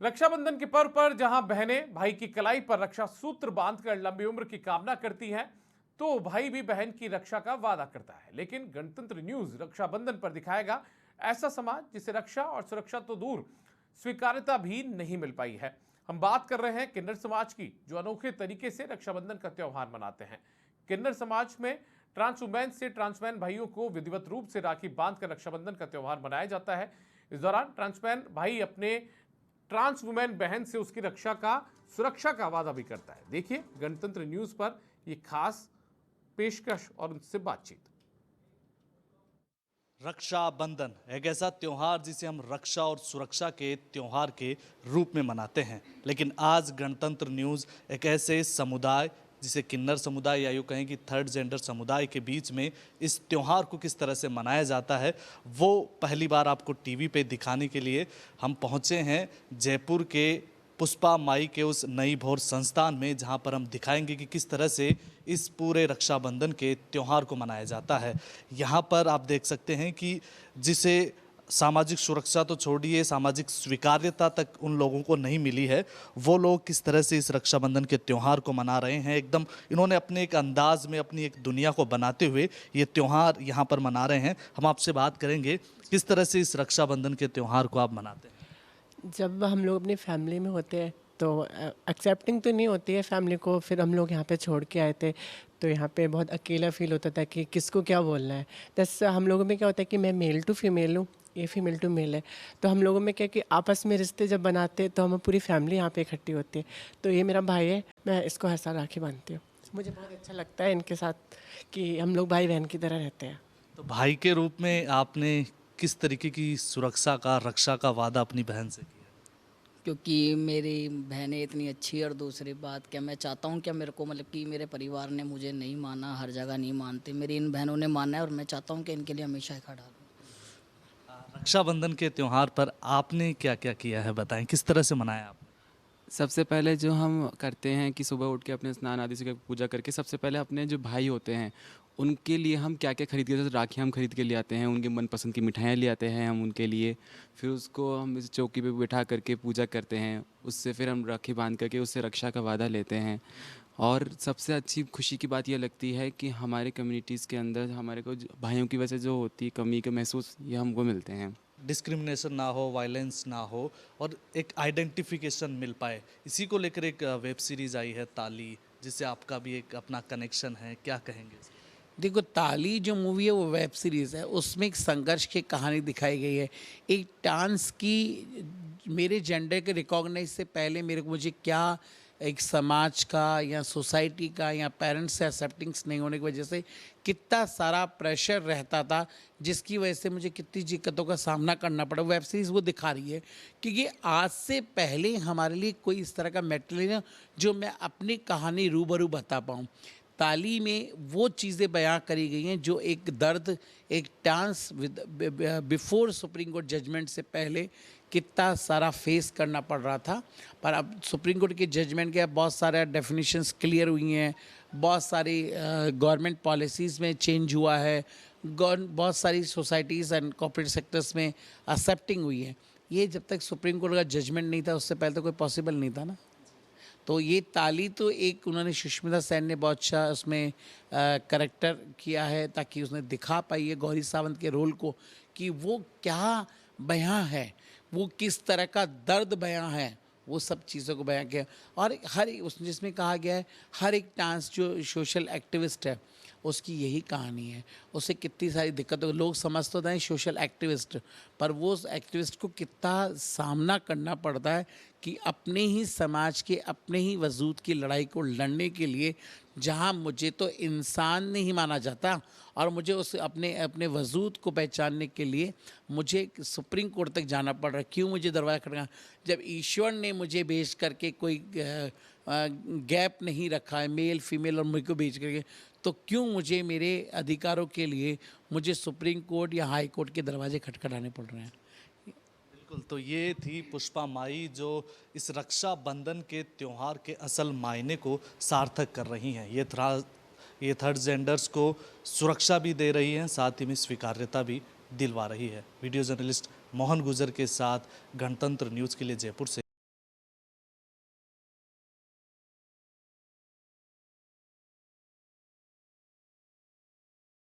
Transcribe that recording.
रक्षाबंधन के पर्व पर जहां बहनें भाई की कलाई पर रक्षा सूत्र बांधकर लंबी उम्र की कामना करती हैं, तो भाई भी बहन की रक्षा का वादा करता है। लेकिन गणतंत्र न्यूज रक्षाबंधन पर दिखाएगा ऐसा समाज जिसे रक्षा और सुरक्षा तो दूर, स्वीकार्यता भी नहीं मिल पाई है। हम बात कर रहे हैं किन्नर समाज की, जो अनोखे तरीके से रक्षाबंधन का त्योहार मनाते हैं। किन्नर समाज में ट्रांस वुमेन से ट्रांसमैन भाइयों को विधिवत रूप से राखी बांधकर रक्षाबंधन का त्योहार मनाया जाता है। इस दौरान ट्रांसमैन भाई अपने ट्रांस वुमेन बहन से उसकी सुरक्षा का वादा भी करता है। देखिए गणतंत्र न्यूज पर यह खास पेशकश और उनसे बातचीत। रक्षाबंधन एक ऐसा त्योहार जिसे हम रक्षा और सुरक्षा के त्योहार के रूप में मनाते हैं, लेकिन आज गणतंत्र न्यूज़ एक ऐसे समुदाय जिसे किन्नर समुदाय या यूँ कहें कि थर्ड जेंडर समुदाय के बीच में इस त्योहार को किस तरह से मनाया जाता है, वो पहली बार आपको टीवी पे दिखाने के लिए हम पहुँचे हैं जयपुर के पुष्पा माई के उस नई भोर संस्थान में, जहां पर हम दिखाएंगे कि किस तरह से इस पूरे रक्षाबंधन के त्यौहार को मनाया जाता है। यहां पर आप देख सकते हैं कि जिसे सामाजिक सुरक्षा तो छोड़िए, सामाजिक स्वीकार्यता तक उन लोगों को नहीं मिली है, वो लोग किस तरह से इस रक्षाबंधन के त्यौहार को मना रहे हैं। एकदम इन्होंने अपने एक अंदाज में अपनी एक दुनिया को बनाते हुए ये त्यौहार यहाँ पर मना रहे हैं। हम आपसे बात करेंगे किस तरह से इस रक्षाबंधन के त्यौहार को आप मनाते हैं। जब हम लोग अपनी फैमिली में होते हैं तो एक्सेप्टिंग तो नहीं होती है फैमिली को। फिर हम लोग यहाँ पे छोड़ के आए थे तो यहाँ पे बहुत अकेला फील होता था कि किसको क्या बोलना है। दस हम लोगों में क्या होता है कि मैं मेल टू फीमेल हूँ, ये फीमेल टू मेल है, तो हम लोगों में क्या कि आपस में रिश्ते जब बनाते हैं तो हम पूरी फैमिली यहाँ पे इकट्ठी होती है। तो ये मेरा भाई है, मैं इसको हर साल राखी बांधती हूँ। मुझे बहुत अच्छा लगता है इनके साथ कि हम लोग भाई बहन की तरह रहते हैं। तो भाई के रूप में आपने किस तरीके की सुरक्षा का, रक्षा का वादा अपनी बहन से किया? क्योंकि मेरी बहनें इतनी अच्छी है और दूसरी बात क्या मैं चाहता हूँ क्या मेरे को मतलब कि मेरे परिवार ने मुझे नहीं माना, हर जगह नहीं मानते, मेरी इन बहनों ने माना है और मैं चाहता हूँ कि इनके लिए हमेशा खड़ा रहूँ। रक्षाबंधन के त्यौहार पर आपने क्या क्या किया है, बताएं किस तरह से मनाया आपने? सबसे पहले जो हम करते हैं कि सुबह उठ के अपने स्नान आदि से पूजा करके सबसे पहले अपने जो भाई होते हैं उनके लिए हम क्या क्या खरीद के, जैसे राखी हम खरीद के ले आते हैं, उनके मनपसंद की मिठाइयाँ ले आते हैं हम उनके लिए। फिर उसको हम इस चौकी पे बिठा करके पूजा करते हैं, उससे फिर हम राखी बांध करके उससे रक्षा का वादा लेते हैं। और सबसे अच्छी खुशी की बात यह लगती है कि हमारे कम्युनिटीज़ के अंदर हमारे को भाइयों की वजह से जो होती कमी के महसूस ये हमको मिलते हैं। डिस्क्रिमिनेशन ना हो, वायलेंस ना हो और एक आइडेंटिफिकेशन मिल पाए, इसी को लेकर एक वेब सीरीज़ आई है ताली, जिससे आपका भी एक अपना कनेक्शन है, क्या कहेंगे? देखो, ताली जो मूवी है वो वेब सीरीज़ है, उसमें एक संघर्ष की कहानी दिखाई गई है। एक डांस की मेरे जेंडर के रिकॉग्नाइज से पहले मुझे क्या एक समाज का या सोसाइटी का या पेरेंट्स से एक्सेप्टिंग्स नहीं होने की वजह से कितना सारा प्रेशर रहता था, जिसकी वजह से मुझे कितनी दिक्कतों का सामना करना पड़ा। वेब सीरीज़ वो दिखा रही है क्योंकि आज से पहले हमारे लिए कोई इस तरह का मटेरियल जो मैं अपनी कहानी रूबरू बता पाऊँ। ताली में वो चीज़ें बयां करी गई हैं जो एक दर्द, एक dance before Supreme Court judgment से पहले कितना सारा फेस करना पड़ रहा था। पर अब सुप्रीम कोर्ट के जजमेंट के बहुत सारे डेफिनेशंस क्लियर हुई हैं, बहुत सारी गवर्नमेंट पॉलिसीज़ में चेंज हुआ है, बहुत सारी सोसाइटीज़ एंड कॉर्पोरेट सेक्टर्स में एक्सेप्टिंग हुई है। ये जब तक सुप्रीम कोर्ट का जजमेंट नहीं था उससे पहले तो कोई पॉसिबल नहीं था ना। तो ये ताली तो एक उन्होंने सुष्मिता सेन ने बहुत अच्छा उसमें करेक्टर किया है, ताकि उसने दिखा पाई है गौरी सावंत के रोल को कि वो क्या बयां है, वो किस तरह का दर्द बयां है, वो सब चीज़ों को बयां किया। और जिसमें कहा गया है हर एक डांस जो सोशल एक्टिविस्ट है उसकी यही कहानी है, उसे कितनी सारी दिक्कतों, लोग समझते हैं सोशल एक्टिविस्ट, पर वो एक्टिविस्ट को कितना सामना करना पड़ता है कि अपने ही समाज के, अपने ही वजूद की लड़ाई को लड़ने के लिए, जहां मुझे तो इंसान नहीं माना जाता और मुझे उस अपने वजूद को पहचानने के लिए मुझे सुप्रीम कोर्ट तक जाना पड़ रहा है। क्यों मुझे दरवाज़ा खटखटाना? जब ईश्वर ने मुझे भेज करके कोई गैप नहीं रखा है मेल फीमेल और मुझको भेज करके, तो क्यों मुझे मेरे अधिकारों के लिए मुझे सुप्रीम कोर्ट या हाई कोर्ट के दरवाजे खटखटाने पड़ रहे हैं? बिल्कुल, तो ये थी पुष्पा माई जो इस रक्षाबंधन के त्यौहार के असल मायने को सार्थक कर रही हैं। ये थर्ड जेंडर्स को सुरक्षा भी दे रही हैं, साथ ही में स्वीकार्यता भी दिलवा रही है। वीडियो जर्नलिस्ट मोहन गुजर के साथ गणतंत्र न्यूज़ के लिए जयपुर से